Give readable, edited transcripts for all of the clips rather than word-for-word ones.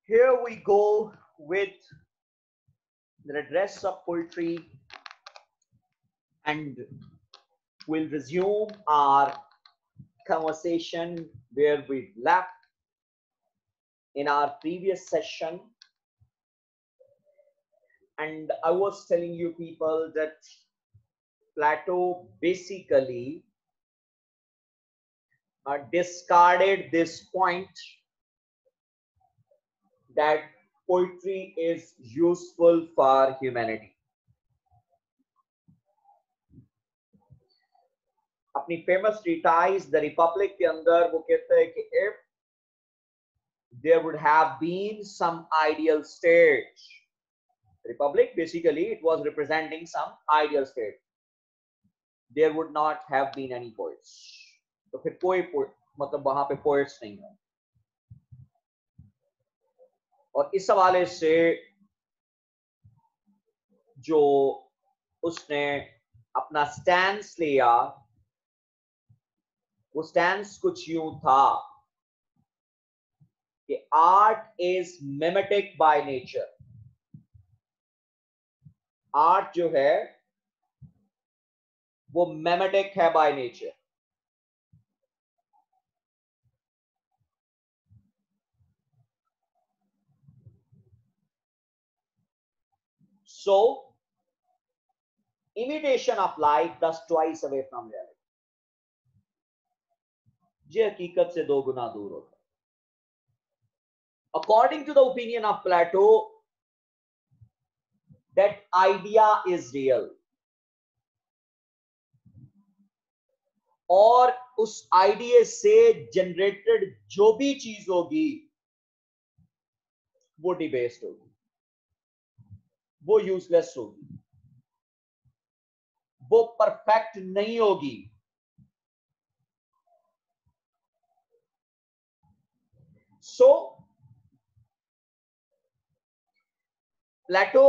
Here we go with the redress of poetry, and we'll resume our conversation where we left in our previous session. And I was telling you people that Plato basically discarded this point that poetry is useful for humanity. अपनी famous treatise the Republic के अंदर वो कहते हैं कि if there would have been some ideal state, republic basically it was representing some ideal state, there would not have been any poets. तो फिर कोई मतलब वहां पे poets नहीं है. और इस हवाले से जो उसने अपना स्टैंस लिया, वो स्टैंस कुछ यूं था कि art is mimetic by nature. Art जो है वो मिमेटिक है by nature. So imitation of life thus twice away from reality. ये हकीकत से दो गुना दूर होता है. According to the opinion of Plato, that idea is real. और उस आइडिया से जनरेटेड जो भी चीज होगी वो डिबेस्ड होगी, वो यूजलेस होगी, वो परफेक्ट नहीं होगी. सो प्लेटो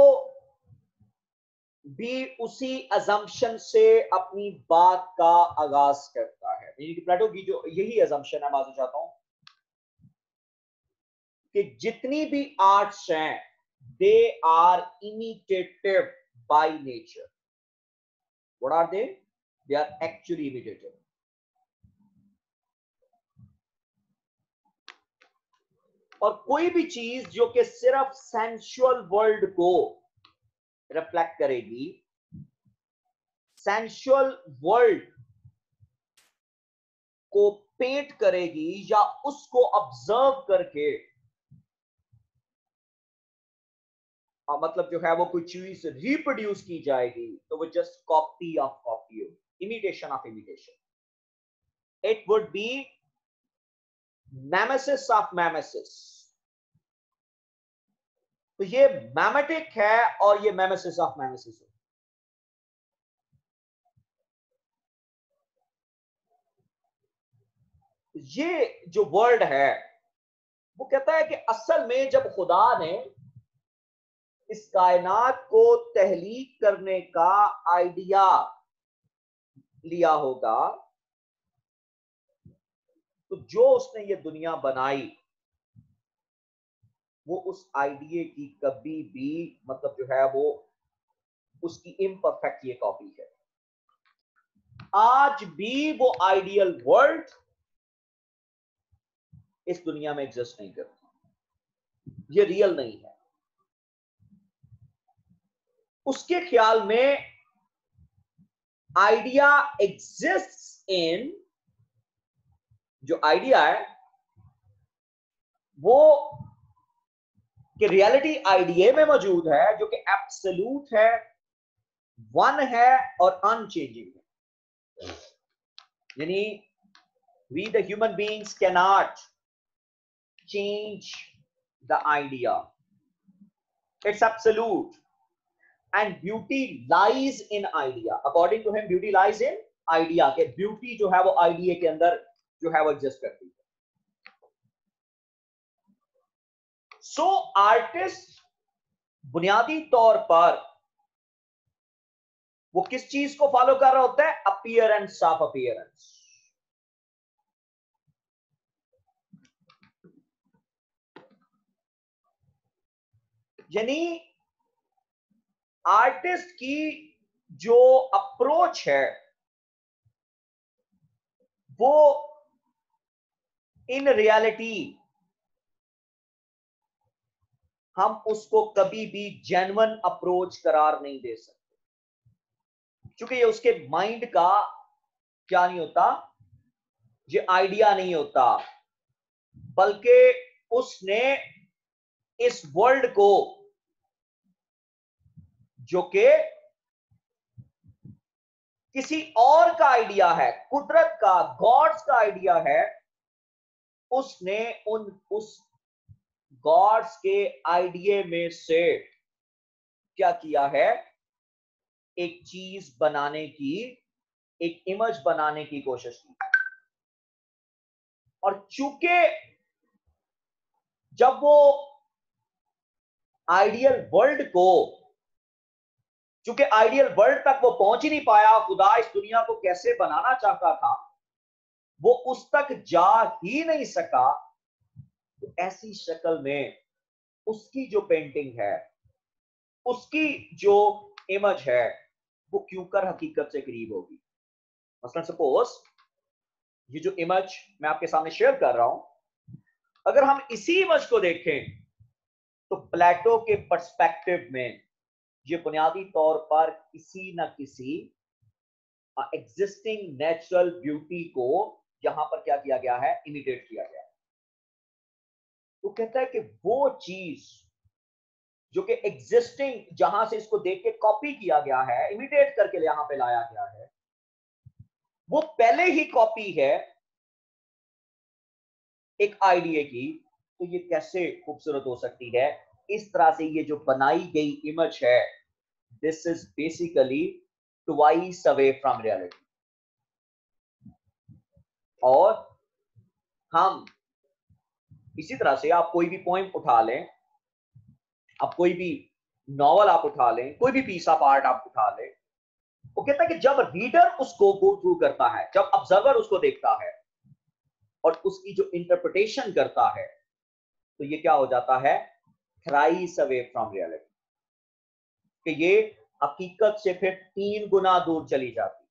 भी उसी अजम्पशन से अपनी बात का आगाज करता है. यानी कि प्लेटो की जो यही अजम्पशन है, मैं चाहता हूं कि जितनी भी आर्ट्स हैं they are imitative by nature. What are they? They are actually imitative. और कोई भी चीज जो कि सिर्फ सेंसुअल वर्ल्ड को रिफ्लेक्ट करेगी, सेंसुअल वर्ल्ड को पेंट करेगी या उसको ऑब्जर्व करके मतलब जो है वो कोई चीज रिप्रोड्यूस की जाएगी, तो वो just copy of copy, imitation of imitation. It would be nemesis of mimesis. तो ये मैमेटिक है और ये मेमेसिस ऑफ मेमेसिस है. ये जो वर्ड है वो कहता है कि असल में जब खुदा ने इस कायनात को तहलीक करने का आइडिया लिया होगा, तो जो उसने ये दुनिया बनाई वो उस आइडिया की कभी भी मतलब जो है वो उसकी इम्परफेक्ट ये कॉपी है. आज भी वो आइडियल वर्ल्ड इस दुनिया में एग्जिस्ट नहीं करती, ये रियल नहीं है. उसके ख्याल में आइडिया एग्जिस्ट इन, जो आइडिया है वो कि रियलिटी आइडिया में मौजूद है, जो कि एब्सोल्यूट है, वन है और अनचेंजिंग है. यानी we the human beings can not change the idea, it's absolute. And beauty lies in idea. According to him beauty lies in idea, के ब्यूटी जो है वो आइडिया के अंदर जो है वो एग्जिस्ट करती है. सो आर्टिस्ट बुनियादी तौर पर वो किस चीज को फॉलो कर रहा होता है? Appearance of appearance. यानी आर्टिस्ट की जो अप्रोच है वो इन रियलिटी हम उसको कभी भी जेन्युइन अप्रोच करार नहीं दे सकते, क्योंकि ये उसके माइंड का क्या नहीं होता, ये आइडिया नहीं होता, बल्कि उसने इस वर्ल्ड को जो कि किसी और का आइडिया है, कुदरत का, गॉड्स का आइडिया है, उसने उस गॉड्स के आइडिया में से क्या किया है, एक चीज बनाने की, एक इमेज बनाने की कोशिश की। और चूंकि जब वो आइडियल वर्ल्ड को, चूंकि आइडियल वर्ल्ड तक वो पहुंच ही नहीं पाया, खुदा इस दुनिया को कैसे बनाना चाहता था वो उस तक जा ही नहीं सका, तो ऐसी शक्ल में उसकी जो पेंटिंग है, उसकी जो इमेज है, वो क्यों कर हकीकत से करीब होगी। मसलन सपोज ये जो इमेज मैं आपके सामने शेयर कर रहा हूं, अगर हम इसी इमेज को देखें तो प्लेटो के पर्सपेक्टिव में ये बुनियादी तौर पर किसी ना किसी एग्जिस्टिंग नेचुरल ब्यूटी को यहां पर क्या किया गया है, इमिटेट किया गया है। तो कहता है कि वो चीज जो कि एग्जिस्टिंग, जहां से इसको देख के कॉपी किया गया है, इमिटेट करके यहां पे लाया गया है, वो पहले ही कॉपी है एक आइडिया की। तो ये कैसे खूबसूरत हो सकती है। इस तरह से ये जो बनाई गई इमेज है, this is basically twice away from reality. और हम इसी तरह से, आप कोई भी पोएम उठा लें, आप कोई भी नॉवल आप उठा लें, कोई भी पीस ऑफ आर्ट आप उठा लें, वो कहता है कि जब रीडर उसको गो थ्रू करता है, जब ऑब्जर्वर उसको देखता है और उसकी जो इंटरप्रिटेशन करता है, तो ये क्या हो जाता है, थ्राइस अवे फ्रॉम रियलिटी, कि ये हकीकत से फिर 3 गुना दूर चली जाती है।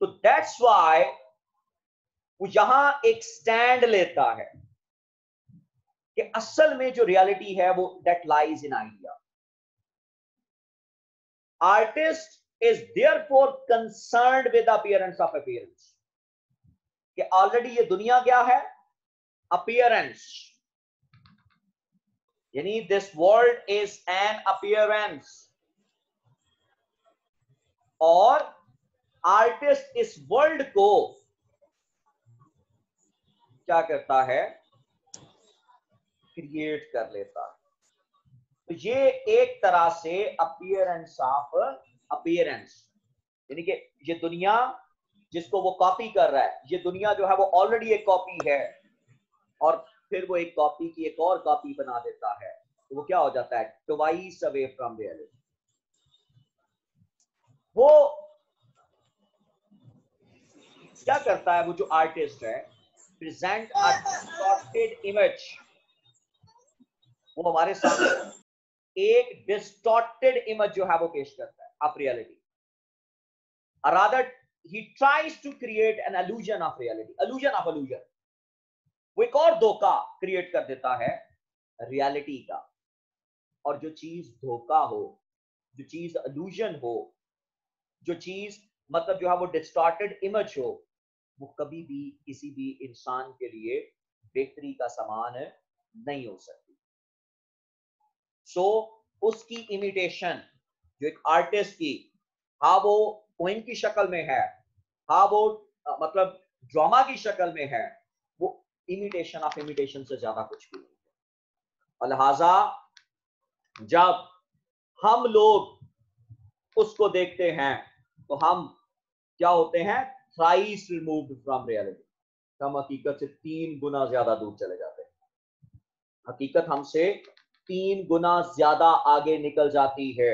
तो दैट्स व्हाई वो यहां एक स्टैंड लेता है कि असल में जो रियलिटी है वो that lies in idea. Artist is therefore concerned with the appearance of appearance, कि ऑलरेडी ये दुनिया क्या है, अपीयरेंस, यानी this world is an appearance. और आर्टिस्ट इस वर्ल्ड को क्या करता है, क्रिएट कर लेता है। तो ये एक तरह से अपीयरेंस ऑफ अपीयरेंस, यानी कि ये दुनिया जिसको वो कॉपी कर रहा है, ये दुनिया जो है वो ऑलरेडी एक कॉपी है, और फिर वो एक कॉपी की एक और कॉपी बना देता है, तो वो क्या हो जाता है, ट्वाइस अवे फ्रॉम रियलिटी। वो क्या करता है, वो जो आर्टिस्ट है, प्रेजेंट अ डिस्टॉर्टेड इमेज, वो हमारे सामने एक डिस्टॉर्टेड इमेज जो है वो पेश करता है of reality. Rather he tries to create an illusion of reality, illusion of illusion. वो एक और धोखा क्रिएट कर देता है रियलिटी का। और जो चीज धोखा हो, जो चीज इल्यूजन हो, जो चीज मतलब जो है वो डिस्टॉर्टेड इमेज हो, वो कभी भी किसी भी इंसान के लिए बेहतरी का सामान नहीं हो सकती। सो उसकी इमिटेशन जो एक आर्टिस्ट की, हाँ वो पोएम की शक्ल में है, हाँ वो मतलब ड्रामा की शक्ल में है, वो इमिटेशन ऑफ इमिटेशन से ज्यादा कुछ भी नहीं है। और लिहाजा जब हम लोग उसको देखते हैं तो हम क्या होते हैं, थ्राइस रिमूव्ड फ्रॉम रियलिटी, हम हकीकत से 3 गुना ज्यादा दूर चले जाते हैं। हकीकत हमसे 3 गुना ज्यादा आगे निकल जाती है।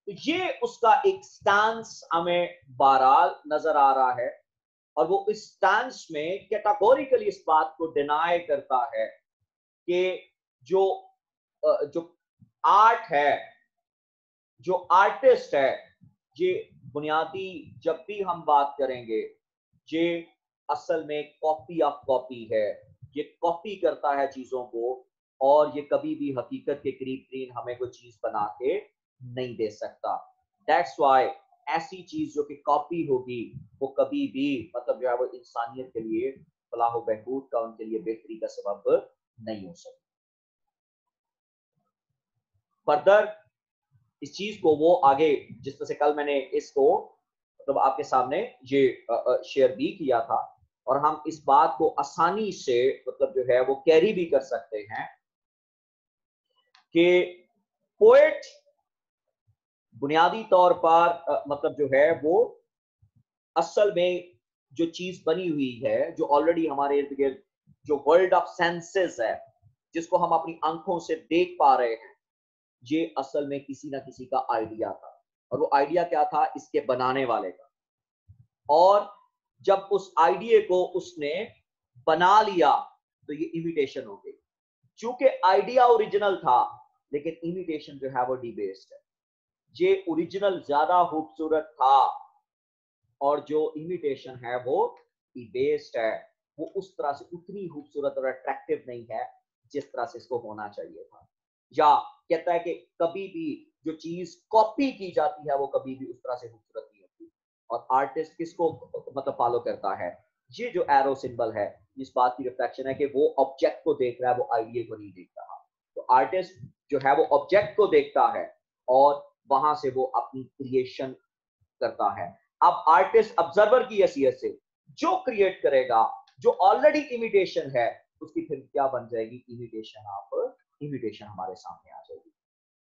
तो ये उसका एक स्टांस हमें बहरहाल नजर आ रहा है, और वो इस स्टांस में कैटेगोरिकली इस बात को डिनाई करता है कि जो जो आर्ट है, जो आर्टिस्ट है, ये बुनियादी जब भी हम बात करेंगे, ये असल में कॉपी ऑफ कॉपी है। ये कॉपी करता है चीजों को, और ये कभी भी हकीकत के करीब हमें कोई चीज बना के नहीं दे सकता। दैट्स वाई ऐसी चीज जो कि कॉपी होगी वो कभी भी मतलब जो है वो इंसानियत के लिए फलाह बहबूद का, उनके लिए बेहतरी का सबब नहीं हो सकता। फर्दर इस चीज को वो आगे, जिस तरह से कल मैंने इसको मतलब आपके सामने ये शेयर भी किया था, और हम इस बात को आसानी से मतलब जो है वो कैरी भी कर सकते हैं कि पोएट बुनियादी तौर पर मतलब जो है वो असल में जो चीज बनी हुई है, जो ऑलरेडी हमारे इर्द गिर्द जो वर्ल्ड ऑफ सेंसेस है, जिसको हम अपनी आंखों से देख पा रहे हैं, ये असल में किसी ना किसी का आइडिया था। और वो आइडिया क्या था? इसके बनाने वाले का। और जब उस आइडिया को उसने बना लिया तो ये इमिटेशन हो गई। चूंकि आइडिया ओरिजिनल था, लेकिन इमिटेशन जो है वो डिबेस्ड है। ये ओरिजिनल ज्यादा खूबसूरत था, और जो इमिटेशन है वो डिबेस्ड है। वो उस तरह से उतनी खूबसूरत और अट्रैक्टिव नहीं है जिस तरह से इसको होना चाहिए था। या कहता है कि कभी भी जो चीज कॉपी की जाती है वो कभी भी उस तरह से खूबसूरत नहीं होती। और आर्टिस्ट किसको मतलब फॉलो करता है? ये जो एरो सिंबल है, इस बात की रिफ्लेक्शन है कि वो ऑब्जेक्ट को देख रहा है, वो आइडिया को नहीं देख रहा। तो आर्टिस्ट जो है वो ऑब्जेक्ट को देखता है, और वहां से वो अपनी क्रिएशन करता है। अब आर्टिस्ट ऑब्जर्वर की हैसियत से जो क्रिएट करेगा, जो ऑलरेडी इमिटेशन है, उसकी फिर क्या बन जाएगी? इमिटेशन ऑफ इमिटेशन हमारे सामने आ जाएगी।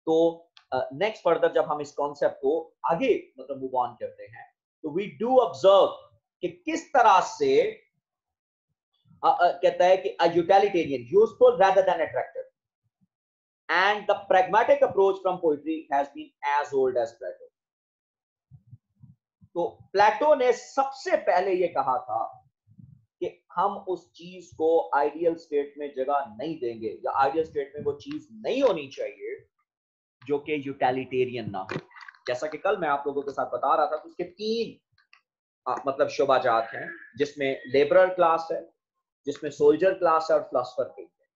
तो नेक्स्ट फर्दर जब हम इस कॉन्सेप्ट को आगे मतलब मूव ऑन करते हैं, तो वी डू ऑब्जर्व कि किस तरह से कहता है कि a utilitarian, useful rather than attractive, and the pragmatic approach from poetry has been as old as Plato. तो प्लेटो ने सबसे पहले ये कहा था कि हम उस चीज को आइडियल स्टेट में जगह नहीं देंगे, या आइडियल स्टेट में वो चीज नहीं होनी चाहिए जो कि यूटिलिटेरियन ना हो। जैसा कि कल मैं आप लोगों के साथ बता रहा था, तो उसके तीन मतलब शोबाजात हैं, जिसमें लेबरर क्लास है, जिसमें सोल्जर क्लास है, और फिलोसफर क्लास है।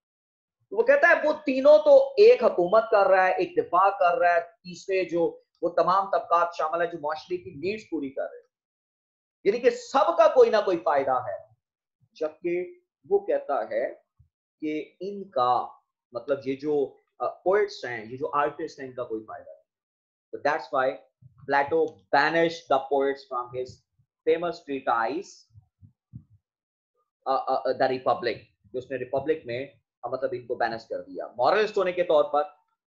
तो वो कहता है वो तीनों तो एक हुकूमत कर रहा है, एक दिफा कर रहा है, तीसरे जो वो तमाम तबकात शामिल है जो माशरे की नीड्स पूरी कर रहे हैं, यानी कि सबका कोई ना कोई फायदा है। जबकि वो कहता है कि इनका मतलब ये जो पोएट्स हैं, ये जो आर्टिस्ट हैं, इनका कोई फायदा नहीं। तो that's why Plato banished the poets from his famous treatise the Republic. उसने रिपब्लिक में मतलब इनको बैनिश कर दिया। मॉरलिस्ट होने के तौर पर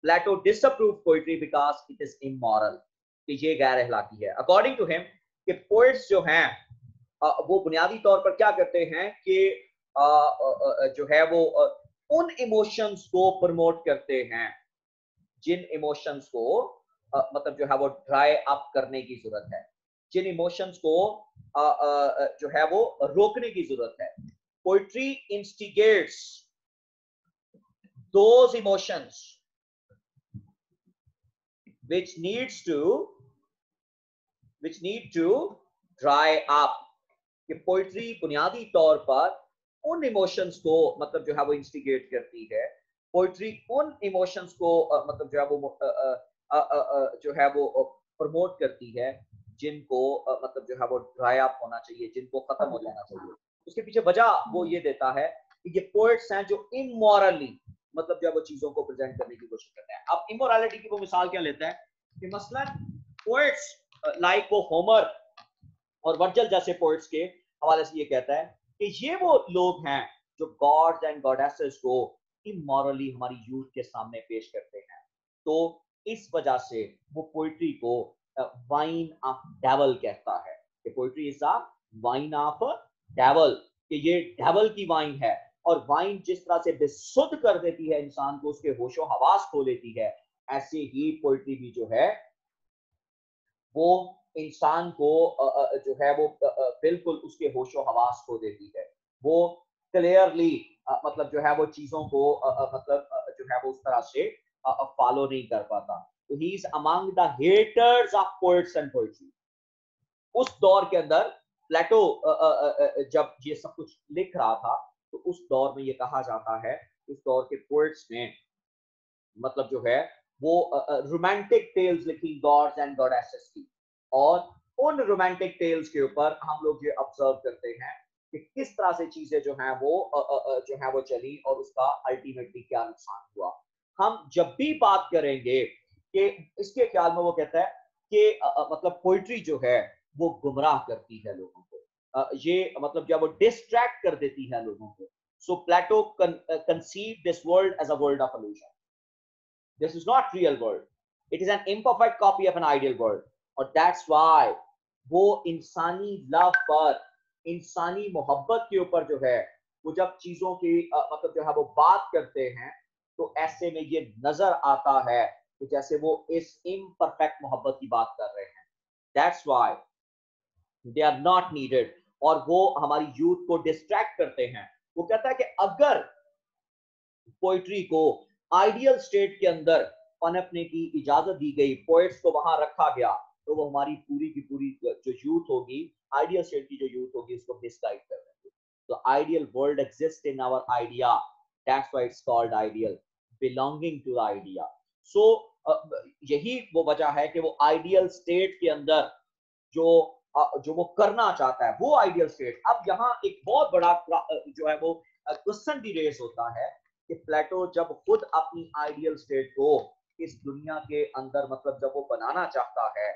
Plato disapprove poetry because it is immoral, कि ये गैर अखलाकी है। अकॉर्डिंग टू हिम कि पोएट्स जो हैं वो बुनियादी तौर पर क्या करते हैं कि जो है वो उन इमोशंस को प्रमोट करते हैं जिन इमोशंस को मतलब जो है वो ड्राई अप करने की जरूरत है, जिन इमोशंस को जो है वो रोकने की जरूरत है। Poetry इंस्टिगेट्स those emotions which need to dry up। कि पोइट्री बुनियादी तौर पर उन इमोशंस को मतलब जो है वो इंस्टिगेट करती है। पोइट्री उन इमोशंस को मतलब जो है वो जो है वो प्रमोट करती है जिनको मतलब जो है वो ड्राई अप होना चाहिए, जिनको खत्म हो जाना चाहिए। उसके पीछे वजह वो ये देता है कि ये पोएट्स हैं जो इमोरली मतलब जो है वो चीजों को प्रेजेंट करने की कोशिश करते हैं। अब इमोरलिटी की वो मिसाल क्या लेता है कि मसलन पोएट्स लाइक वो होमर और वर्जल जैसे पोएट्स के हवाले से ये कहता है कि ये वो लोग हैं जो गॉड्स एंड गॉडेसेस को इमोरली हमारी यूथ के सामने पेश करते हैं। तो इस वजह से वो पोइट्री को वाइन ऑफ डेवल कहता है कि poetry is a wine of devil, कि ये डेवल की वाइन है। और वाइन जिस तरह से बेसुध कर देती है इंसान को, उसके होशो हवास खो लेती है, ऐसे ही पोइट्री भी जो है वो इंसान को जो है वो बिल्कुल उसके होशो हवास खो देती है। वो क्लियरली मतलब जो है वो चीजों को मतलब जो है वो उस तरह से फॉलो नहीं कर पाता। तो he is among the haters of poets and poetry. उस दौर के अंदर प्लेटो जब ये सब कुछ लिख रहा था तो उस दौर में ये कहा जाता है, उस दौर के पोएट्स ने मतलब जो है वो रोमांटिक टेल्स लिखी गॉड्स एंड गॉडेसेस की, और उन रोमांटिक टेल्स के ऊपर हम लोग ये ऑब्जर्व करते हैं कि किस तरह से चीजें जो है वो चली और उसका अल्टीमेटली क्या नुकसान हुआ। हम जब भी बात करेंगे कि इसके ख्याल में वो कहता है कि मतलब पोइट्री जो है वो गुमराह करती है लोगों को, ये मतलब जब वो डिस्ट्रैक्ट कर देती है लोगों को। So Plato conceive this world as a world of illusion. This is not real world. It is an imperfect copy of an ideal world. और that's why वो इंसानी लव पर, इंसानी मोहब्बत के ऊपर जो है वो जब चीजों की मतलब जो है वो बात करते हैं तो ऐसे में ये नजर आता है कि जैसे वो इस इम्परफेक्ट मोहब्बत की बात कर रहे हैं। That's why they are not needed। और वो हमारी यूथ को डिस्ट्रैक्ट करते हैं। वो कहता है कि अगर पोइट्री को आइडियल स्टेट के अंदर पनपने की इजाजत दी गई, पोएट्स को वहां रखा गया, तो वो हमारी पूरी की पूरी जो यूथ होगी, आइडियल स्टेट की जो यूथ होगी, उसको मिसगाइड कर देंगे। तो ideal world exist in our idea, that's why it's called ideal, belonging to the idea. So यही वो वजह है कि वो आइडियल स्टेट के अंदर जो वो करना चाहता है वो आइडियल स्टेट। अब यहाँ एक बहुत बड़ा जो है वो क्वेश्चन भी रेज होता है कि प्लेटो जब खुद अपनी आइडियल स्टेट को इस दुनिया के अंदर मतलब जब वो बनाना चाहता है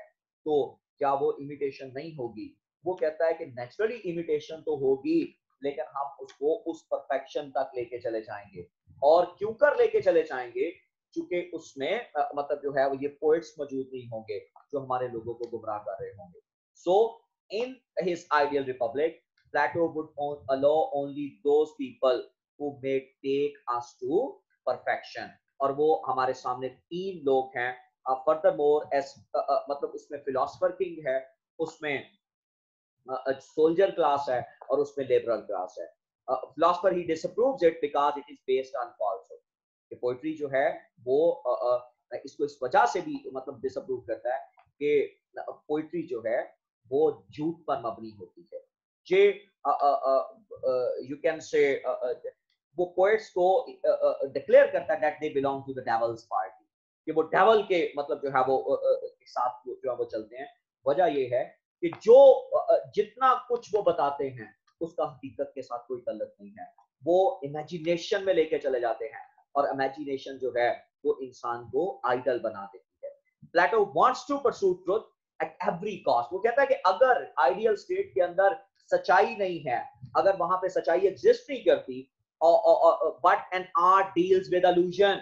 तो क्या वो इमिटेशन नहीं होगी? वो कहता है कि नेचुरली इमिटेशन तो होगी, लेकिन हम उसको उस परफेक्शन तक लेके चले जाएंगे। और क्यों कर लेके चले जाएंगे? क्योंकि उसमें मतलब जो है वो ये पोएट्स मौजूद नहीं होंगे जो हमारे लोगों को गुमराह कर रहे होंगे। So in his ideal republic Plato would allow only those people who may take us to perfection। और वो हमारे सामने तीन लोग हैं। furthermore as मतलब उसमें फिलोसफर किंग है, उसमें सोल्जर क्लास है और उसमें लेबरल क्लास है। फिलोसफर ही disapproves it because it is based on falsehood. कि पोइट्री जो है वो इसको इस वजह से भी मतलब डिसअप्रूव करता है कि पोइट्री जो है वो झूठ पर मबनी होती है। जे यू कैन से वो पोएट्स को डिक्लेयर करता है that they belong to the devil's party, कि वो डेविल के मतलब जो है वो के साथ जो है वो चलते हैं। वजह ये है कि जो जितना कुछ वो बताते हैं उसका हकीकत के साथ कोई ताल्लुक नहीं है। वो इमेजिनेशन में लेके चले जाते हैं और इमेजिनेशन जो है वो इंसान को आइडल बना देती है। Plato wants to pursue truth at every cost. वो कहता है कि अगर आइडियल स्टेट के अंदर सच्चाई नहीं है, अगर वहां पे सच्चाई एग्जिस्ट नहीं करती, but an art deals with illusion,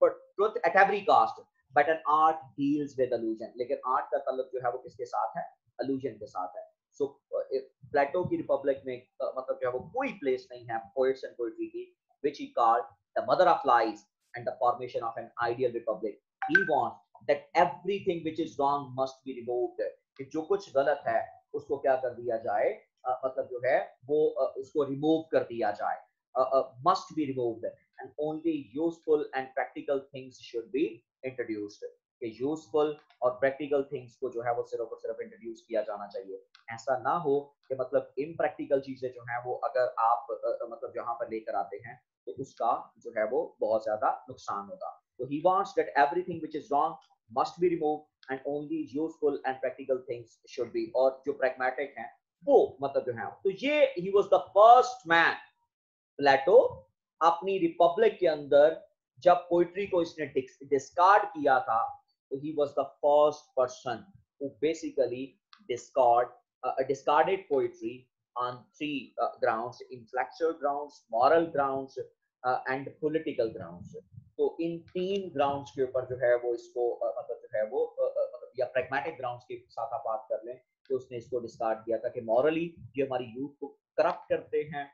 truth at every cost, but an art deals with illusion। लेकिन आर्ट का ताल्लुक जो है वो किसके साथ है? illusion के साथ है। सो प्लेटो की रिपब्लिक में मतलब जो है वो कोई प्लेस नहीं है पोएट्स एंड पोएट्री की, which he called the mother of lies and the formation of an ideal republic। He wants that everything which is wrong must be removed। कि जो कुछ गलत है उसको क्या कर दिया जाए, मतलब जो है वो उसको रिमूव कर दिया जाए, must be removed and only useful and practical things should be introduced। कि यूजफुल और प्रैक्टिकल थिंग्स को जो है वो सिर्फ और सिर्फ इंट्रोड्यूस किया जाना चाहिए। ऐसा ना हो कि मतलब इम्प्रैक्टिकल चीजें जो हैं वो अगर आप मतलब यहाँ पर लेकर आते हैं तो उसका जो है वो बहुत ज्यादा नुकसान होगा। तो he wants that everything which is wrong must be removed and only useful and practical things should be. और जो प्रैग्मेटिक हैं वो मतलब जो है, तो ये ही was the first man. Plato अपनी रिपब्लिक के अंदर जब पोइट्री को इसने डिस्कार्ड किया था तो he was the first person who basically discarded poetry on three grounds: intellectual grounds, moral grounds and political grounds। तो इन तीन ग्राउंड्स के ऊपर जो है वो इसको मतलब जो है वो या प्रैग्मेटिक ग्राउंड्स के साथ आप बात कर लें तो उसने इसको डिस्कार्ड किया था कि मॉरली ये हमारी यूथ को करप्ट करते हैं।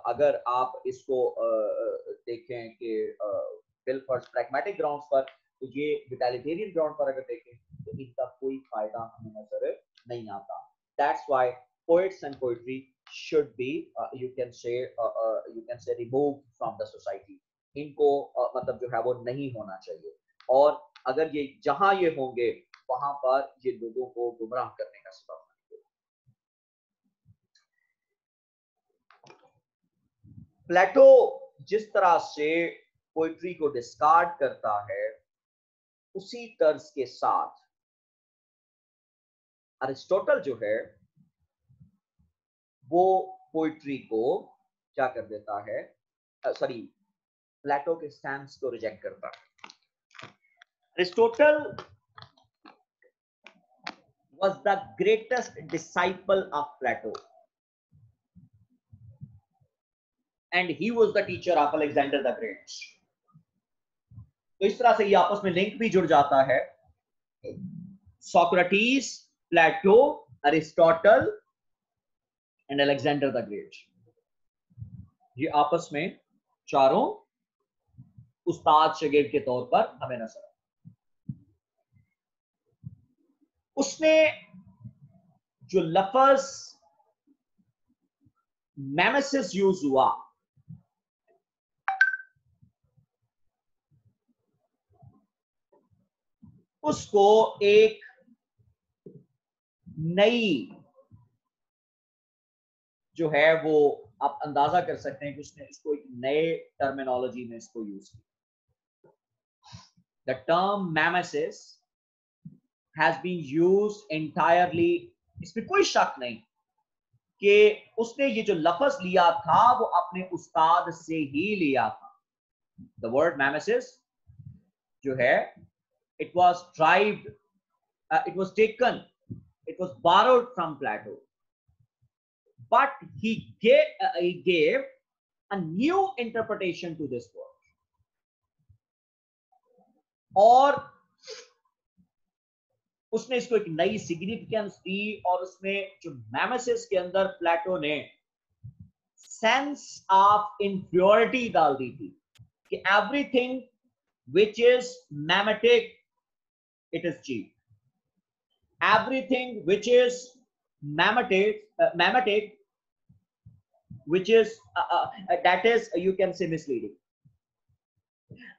अगर आप इसको देखें कि बिलफर्स प्रैग्मेटिक ग्राउंड्स पर, तो ये यूटिलिटेरियन ग्राउंड पर अगर देखें तो इनका कोई फायदा हमें नजर नहीं आता। That's why poets and poetry should be you can say removed from the society. इनको मतलब जो है वो नहीं होना चाहिए, और अगर ये जहां ये होंगे वहां पर ये लोगों को गुमराह करने का सबब बनेंगे। प्लेटो जिस तरह से पोइट्री को डिस्कार्ड करता है, उसी तर्ज के साथ अरिस्टोटल जो है वो पोइट्री को क्या कर देता है, सॉरी प्लेटो के स्टैंस को रिजेक्ट करता है। Aristotle was the greatest disciple of Plato, and he was the teacher of Alexander the Great. तो इस तरह से ये आपस में लिंक भी जुड़ जाता है। Socrates, Plato, Aristotle and Alexander the Great, ये आपस में चारों उस्ताद शागिर्द के तौर पर हमें नजर आए। उसने जो लफ्ज मेमेसिस यूज हुआ, उसको एक नई जो है वो आप अंदाजा कर सकते हैं कि उसने इसको एक नए टर्मिनोलॉजी में इसको यूज किया। The term mimesis has been used entirely, इसमें कोई शक नहीं कि उसने ये जो लफ्ज लिया था वो अपने उस्ताद से ही लिया था। द वर्ड मेमेसिस जो है, it was derived, it was taken, it was borrowed from Plato, but he gave a new interpretation to this word, और उसने इसको एक नई सिग्निफिकेंस दी, और उसमें जो मेमेसिस के अंदर प्लेटो ने सेंस ऑफ इंफीरियरिटी डाल दी थी कि everything which is memetic, it is cheap. Everything which is memetic, which is that is you can say misleading.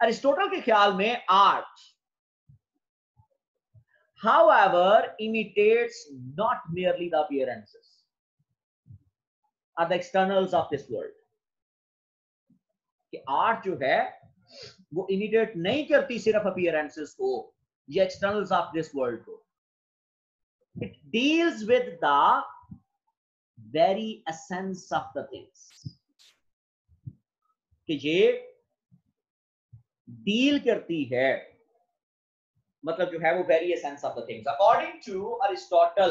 Aristotle के ख्याल में art, however, imitates not merely the appearances or the externals of this world. कि art जो है वो imitate नहीं करती सिर्फ अपीयरेंसेस को या एक्सटर्नल्स ऑफ दिस वर्ल्ड को, it deals with the very essence of the things, कि ये डील करती है, मतलब जो है वो very essence of the things. According to Aristotle,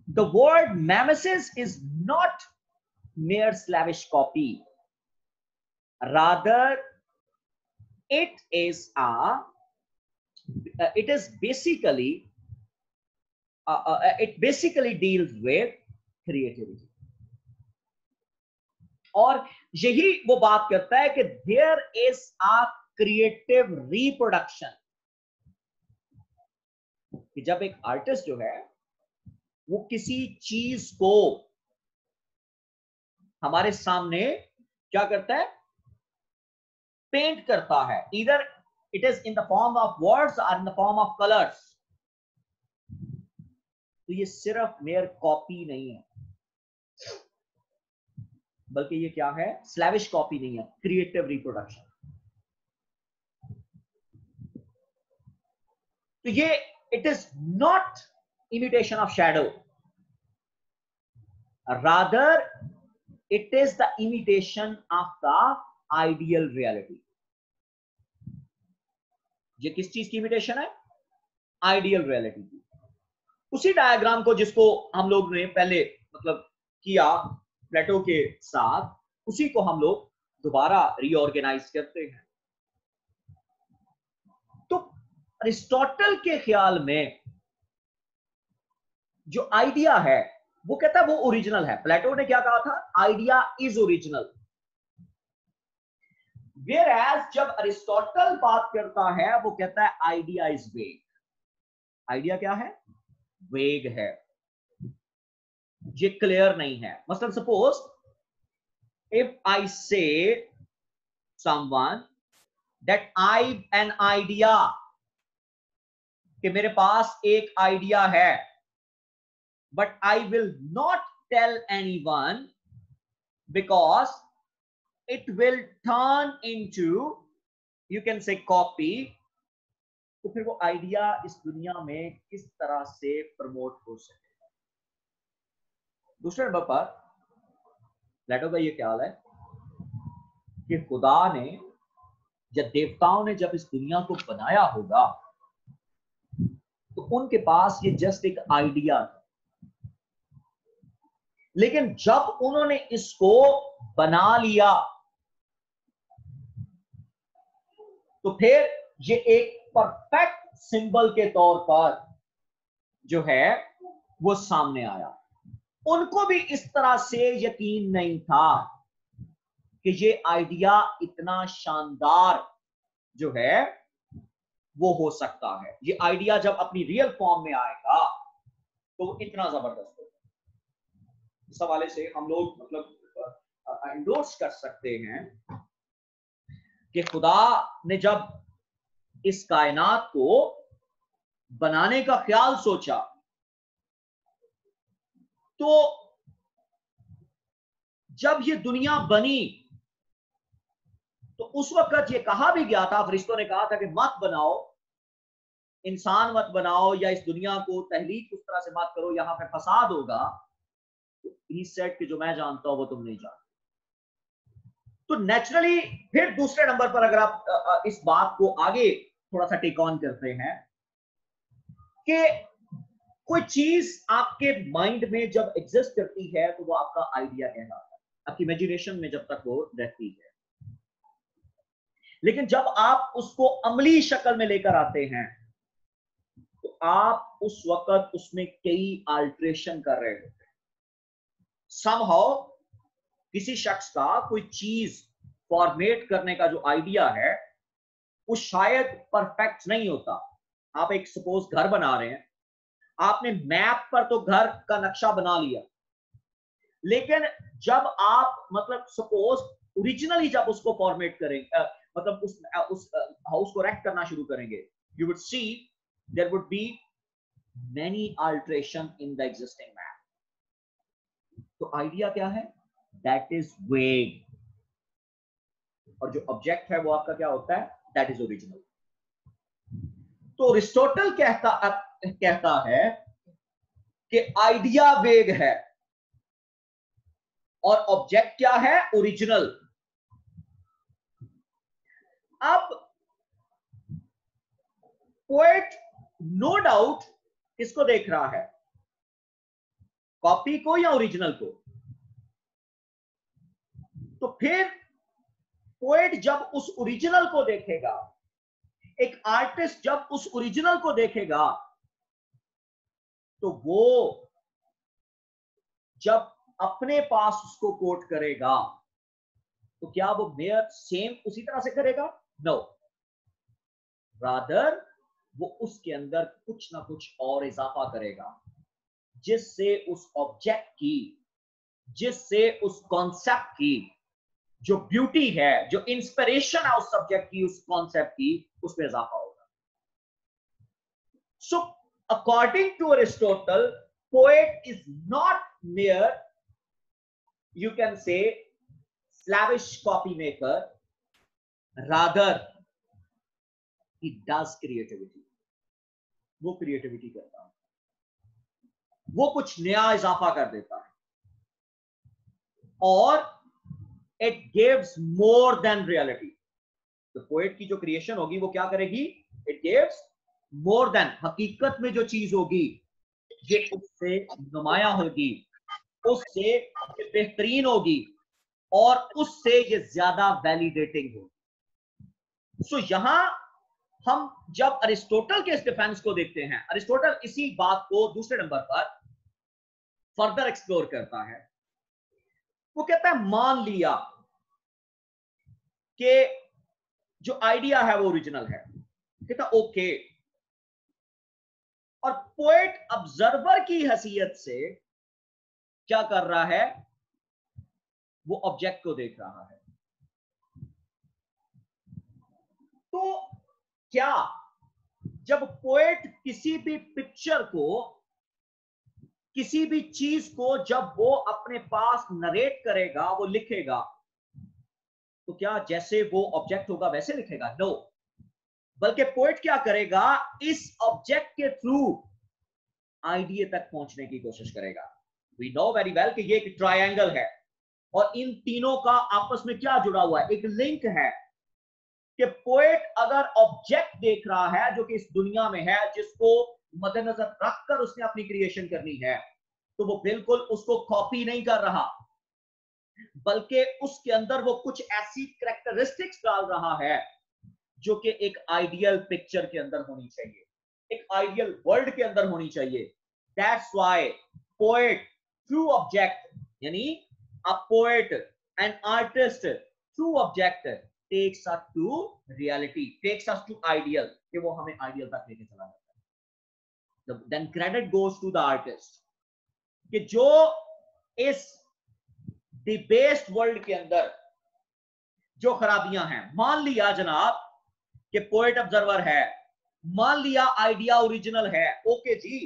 the word mimesis is not mere slavish copy, rather it is basically it basically deals with creativity, और यही वो बात करता है कि there is a creative reproduction, कि जब एक आर्टिस्ट जो है वो किसी चीज को हमारे सामने क्या करता है, पेंट करता है, either it is in the form of words और in the form of colours, तो ये सिर्फ मेयर कॉपी नहीं है, बल्कि ये क्या है, स्लैविश कॉपी नहीं है, क्रिएटिव रिप्रोडक्शन। तो ये it is not imitation of shadow, rather it is the imitation of the ideal reality. ये किस चीज की इमिटेशन है, आइडियल रियलिटी की। उसी डायग्राम को जिसको हम लोग ने पहले मतलब किया प्लेटो के साथ, उसी को हम लोग दोबारा रीऑर्गेनाइज करते हैं। तो अरिस्टोटल के ख्याल में जो आइडिया है वो कहता है वो ओरिजिनल है। प्लेटो ने क्या कहा था, आइडिया इज ओरिजिनल। वेयरएज जब अरिस्टोटल बात करता है वो कहता है आइडिया इज वेग। आइडिया क्या है, वेग है। ये क्लियर नहीं है। मसलन suppose if I say someone that I an idea, कि मेरे पास एक आइडिया है, but I will not tell anyone because it will turn into, you can say copy. तो फिर वो आइडिया इस दुनिया में किस तरह से प्रमोट हो सकेगा? दूसरे नंबर पर प्लेटो का ये ख्याल है कि खुदा ने या देवताओं ने जब इस दुनिया को बनाया होगा तो उनके पास ये जस्ट एक आइडिया था, लेकिन जब उन्होंने इसको बना लिया तो फिर ये एक परफेक्ट सिंबल के तौर पर जो है वो सामने आया। उनको भी इस तरह से यकीन नहीं था कि ये आइडिया इतना शानदार जो है वो हो सकता है। ये आइडिया जब अपनी रियल फॉर्म में आएगा तो वो इतना जबरदस्त होगा। इस हवाले से हम लोग मतलब एंडोर्स कर सकते हैं कि खुदा ने जब इस कायनात को बनाने का ख्याल सोचा तो जब ये दुनिया बनी तो उस वक्त ये कहा भी गया था, फरिश्तों ने कहा था कि मत बनाओ, इंसान मत बनाओ या इस दुनिया को तहलीक उस तरह से मत करो, यहां पे फसाद होगा। ही सेड कि जो मैं जानता हूं वो तुम नहीं जानते। तो नेचुरली फिर दूसरे नंबर पर अगर आप इस बात को आगे थोड़ा सा टेक ऑन करते हैं कि कोई चीज आपके माइंड में जब एग्जिस्ट करती है तो वो आपका आइडिया कहलाता है, आपकी इमेजिनेशन में जब तक वो रहती है। लेकिन जब आप उसको अमली शक्ल में लेकर आते हैं तो आप उस वक्त उसमें कई अल्टरेशन कर रहे होते हैं। समहाउ किसी शख्स का कोई चीज फॉर्मेट करने का जो आइडिया है वो शायद परफेक्ट नहीं होता। आप एक सपोज घर बना रहे हैं, आपने मैप पर तो घर का नक्शा बना लिया, लेकिन जब आप मतलब सपोज ओरिजिनली जब उसको फॉर्मेट करेंगे, मतलब उस हाउस को रेक्ट करना शुरू करेंगे, you would see there would be many alteration in the existing map. तो आइडिया क्या है? दैट इज वेग, और जो ऑब्जेक्ट है वो आपका क्या होता है? That is original. तो अरिस्टोटल कहता है कि आइडिया वेग है और ऑब्जेक्ट क्या है? ओरिजिनल। अब पोएट नो डाउट किसको देख रहा है? कॉपी को या ओरिजिनल को? तो फिर पोएट जब उस ओरिजिनल को देखेगा, एक आर्टिस्ट जब उस ओरिजिनल को देखेगा, तो वो जब अपने पास उसको कोट करेगा तो क्या वो मेयर सेम उसी तरह से करेगा? नो, रादर वो उसके अंदर कुछ ना कुछ और इजाफा करेगा, जिससे उस ऑब्जेक्ट की, जिससे उस कॉन्सेप्ट की जो ब्यूटी है, जो इंस्पिरेशन है उस सब्जेक्ट की, उस कॉन्सेप्ट की, उसमें इजाफा होगा। So according to Aristotle, poet is not mere, you can say, slavish copy maker, rather he does creativity। वो क्रिएटिविटी करता है, वो कुछ नया इजाफा कर देता है, और it gives more than reality. तो पोएट की जो क्रिएशन होगी वो क्या करेगी? इट गिव्स मोर देन, हकीकत में जो चीज होगी ये उससे नुमाया होगी, उससे बेहतरीन होगी, और उससे ये ज्यादा वैलिडेटिंग होगी। सो यहां हम जब अरिस्टोटल के इस डिफेंस को देखते हैं, अरिस्टोटल इसी बात को दूसरे नंबर पर फर्दर एक्सप्लोर करता है। वो कहता है मान लिया कि जो आइडिया है वो ओरिजिनल है, कहता ओके, और पोएट ऑब्जर्वर की हैसियत से क्या कर रहा है, वो ऑब्जेक्ट को देख रहा है। तो क्या जब पोएट किसी भी पिक्चर को, किसी भी चीज को जब वो अपने पास नरेट करेगा, वो लिखेगा, तो क्या जैसे वो ऑब्जेक्ट होगा वैसे लिखेगा? नो, बल्कि पोएट क्या करेगा, इस ऑब्जेक्ट के थ्रू आइडिया तक पहुंचने की कोशिश करेगा। वी नो वेरी वेल कि ये एक ट्रायंगल है और इन तीनों का आपस में क्या जुड़ा हुआ है, एक लिंक है कि पोएट अगर ऑब्जेक्ट देख रहा है जो कि इस दुनिया में है, जिसको मद्देनजर रखकर उसने अपनी क्रिएशन करनी है, तो वो बिल्कुल उसको कॉपी नहीं कर रहा, बल्कि उसके अंदर वो कुछ ऐसी कैरेक्टरिस्टिक्स डाल रहा है जो कि एक आइडियल पिक्चर के अंदर होनी चाहिए, एक आइडियल वर्ल्ड के अंदर होनी चाहिए। That's why poet through object, यानी a poet an artist through object takes us to reality, takes us to ideal, कि वो हमें आइडियल तक लेके चला जाता है। Then credit goes to the artist, कि जो इस डिबेस्ड वर्ल्ड के अंदर जो खराबियां हैं, मान लिया जनाब कि पोएट ऑब्जर्वर है, मान लिया आइडिया ओरिजिनल है, ओके जी,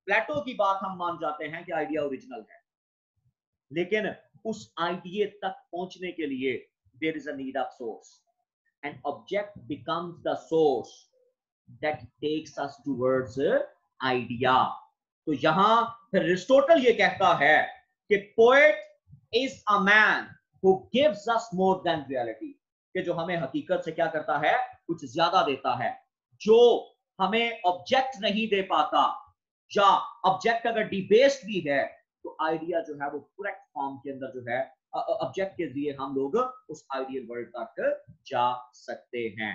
प्लेटो की बात हम मान जाते हैं कि आइडिया ओरिजिनल है, लेकिन उस आइडिया तक पहुंचने के लिए there is a need of source, and object becomes the source that takes us towards idea. तो यहां फिर अरिस्टोटल ये कहता है कि poet is a man who gives us more than reality, कि जो हमें हकीकत से क्या करता है, कुछ ज्यादा देता है, जो हमें ऑब्जेक्ट नहीं दे पाता, या ऑब्जेक्ट अगर डिबेस्ड भी है तो आइडिया जो है वो करेक्ट फॉर्म के अंदर जो है ऑब्जेक्ट के लिए हम लोग उस आइडियल वर्ल्ड तक जा सकते हैं।